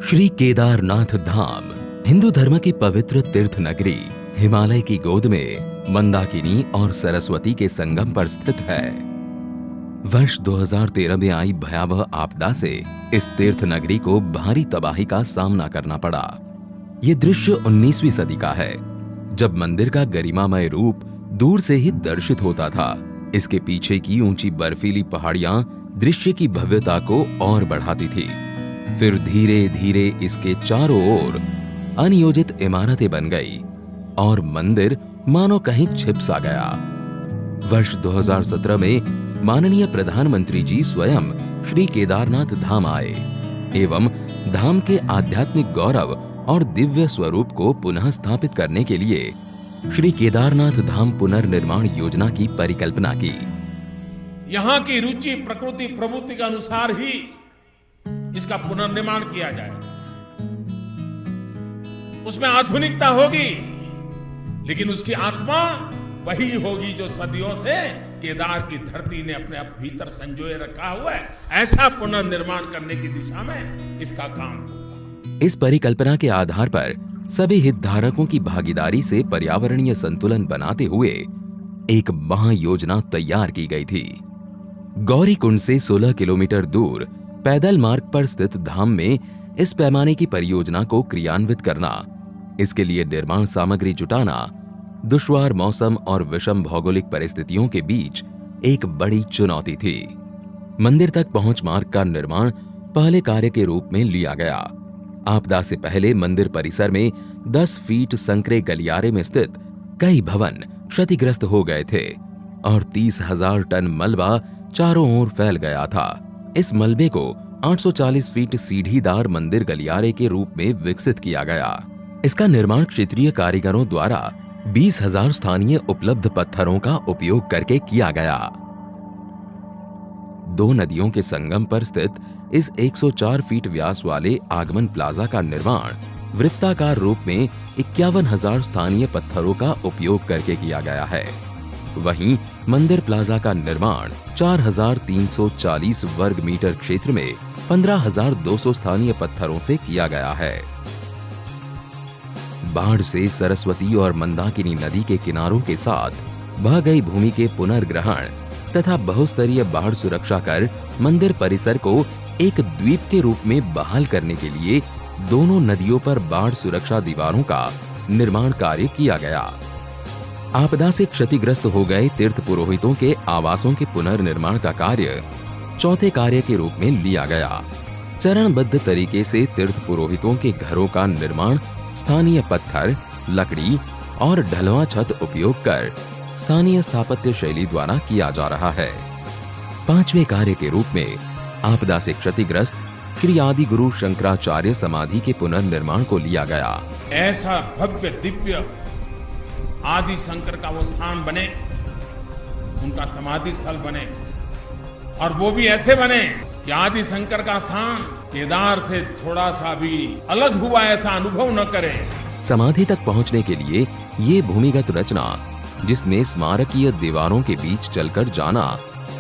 श्री केदारनाथ धाम हिंदू धर्म की पवित्र तीर्थ नगरी हिमालय की गोद में मंदाकिनी और सरस्वती के संगम पर स्थित है। वर्ष 2013 में आई भयावह आपदा से इस तीर्थ नगरी को भारी तबाही का सामना करना पड़ा। ये दृश्य 19वीं सदी का है, जब मंदिर का गरिमामय रूप दूर से ही दर्शित होता था। इसके पीछे की ऊंची बर्फीली पहाड़ियां दृश्य की भव्यता को और बढ़ाती थी। फिर धीरे धीरे इसके चारों ओर अनियोजित इमारतें बन गई और मंदिर मानो कहीं छिप सा गया। वर्ष 2017 में माननीय प्रधानमंत्री जी स्वयं श्री केदारनाथ धाम आए एवं धाम के आध्यात्मिक गौरव और दिव्य स्वरूप को पुनः स्थापित करने के लिए श्री केदारनाथ धाम पुनर्निर्माण योजना की परिकल्पना की। यहाँ की रुचि प्रकृति प्रवृत्ति के अनुसार ही इसका पुनर्निर्माण किया जाए। उसमें आधुनिकता होगी, लेकिन उसकी आत्मा वही होगी जो सदियों से केदार की धरती ने अपने भीतर संजोए रखा हुआ है। ऐसा पुनर्निर्माण करने की दिशा में इसका काम होगा। इस परिकल्पना के आधार पर सभी हितधारकों की भागीदारी से पर्यावरणीय संतुलन बनाते हुए एक महायोजना तैयार की गई थी। गौरीकुंड से 16 किलोमीटर दूर पैदल मार्ग पर स्थित धाम में इस पैमाने की परियोजना को क्रियान्वित करना, इसके लिए निर्माण सामग्री जुटाना, दुश्वार मौसम और विषम भौगोलिक परिस्थितियों के बीच एक बड़ी चुनौती थी। मंदिर तक पहुंच मार्ग का निर्माण पहले कार्य के रूप में लिया गया। आपदा से पहले मंदिर परिसर में 10 फीट संकरे गलियारे में स्थित कई भवन क्षतिग्रस्त हो गए थे और 30,000 टन मलबा चारों ओर फैल गया था। इस मलबे को 840 फीट सीढ़ीदार मंदिर गलियारे के रूप में विकसित किया गया। इसका निर्माण क्षेत्रीय कारीगरों द्वारा 20,000 स्थानीय उपलब्ध पत्थरों का उपयोग करके किया गया। 2 नदियों के संगम पर स्थित इस 104 फीट व्यास वाले आगमन प्लाजा का निर्माण वृत्ताकार रूप में 51,000 स्थानीय पत्थरों का उपयोग करके किया गया है। वहीं मंदिर प्लाजा का निर्माण 4,340 वर्ग मीटर क्षेत्र में 15,200 स्थानीय पत्थरों से किया गया है। बाढ़ से सरस्वती और मंदाकिनी नदी के किनारों के साथ बह गई भूमि के पुनर्ग्रहण तथा बहुस्तरीय बाढ़ सुरक्षा कर मंदिर परिसर को एक द्वीप के रूप में बहाल करने के लिए दोनों नदियों पर बाढ़ सुरक्षा दीवारों का निर्माण कार्य किया गया। आपदा से क्षतिग्रस्त हो गए तीर्थ पुरोहितों के आवासों के पुनर्निर्माण का कार्य चौथे कार्य के रूप में लिया गया। चरणबद्ध तरीके से तीर्थ पुरोहितों के घरों का निर्माण स्थानीय पत्थर, लकड़ी और ढलवां छत उपयोग कर स्थानीय स्थापत्य शैली द्वारा किया जा रहा है। 5वें कार्य के रूप में आपदा से क्षतिग्रस्त श्री आदि गुरु शंकराचार्य समाधि के पुनर्निर्माण को लिया गया। ऐसा भव्य दिव्य आदि शंकर का वो स्थान बने, उनका समाधि स्थल बने, और वो भी ऐसे बने कि आदि शंकर का स्थान केदार से थोड़ा सा भी अलग हुआ ऐसा अनुभव न करे। समाधि तक पहुंचने के लिए ये भूमिगत रचना, जिसमें स्मारकीय दीवारों के बीच चलकर जाना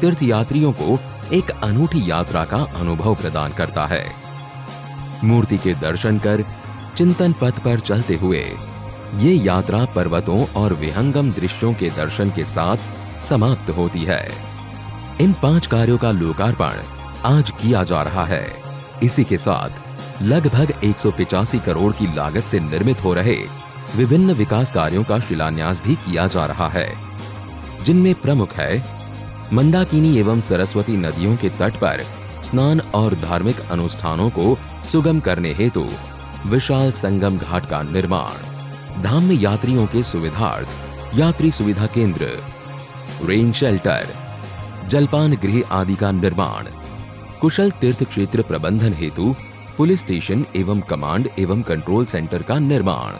तीर्थयात्रियों को एक अनूठी यात्रा का अनुभव प्रदान करता है। मूर्ति के दर्शन कर चिंतन पथ पर चलते हुए ये यात्रा पर्वतों और विहंगम दृश्यों के दर्शन के साथ समाप्त होती है। इन 5 कार्यों का लोकार्पण आज किया जा रहा है। इसी के साथ लगभग 185 करोड़ की लागत से निर्मित हो रहे विभिन्न विकास कार्यों का शिलान्यास भी किया जा रहा है, जिनमें प्रमुख है मंदाकिनी एवं सरस्वती नदियों के तट पर स्नान और धार्मिक अनुष्ठानों को सुगम करने हेतु विशाल संगम घाट का निर्माण, धाम में यात्रियों के सुविधार्थ यात्री सुविधा केंद्र, रेन शेल्टर, जलपान गृह आदि का निर्माण, कुशल तीर्थ क्षेत्र प्रबंधन हेतु पुलिस स्टेशन एवं कमांड एवं कंट्रोल सेंटर का निर्माण,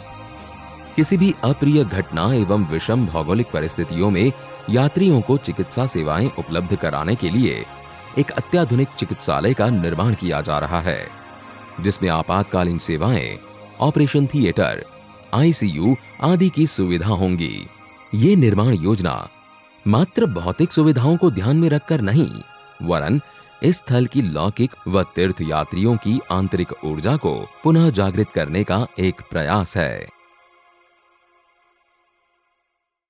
किसी भी अप्रिय घटना एवं विषम भौगोलिक परिस्थितियों में यात्रियों को चिकित्सा सेवाएं उपलब्ध कराने के लिए एक अत्याधुनिक चिकित्सालय का निर्माण किया जा रहा है, जिसमें आपातकालीन सेवाएं, ऑपरेशन थिएटर, आईसीयू आदि की सुविधा होंगी। ये निर्माण योजना मात्र भौतिक सुविधाओं को ध्यान में रखकर नहीं, वरन इस स्थल की लौकिक व तीर्थ यात्रियों की आंतरिक ऊर्जा को पुनः जागृत करने का एक प्रयास है।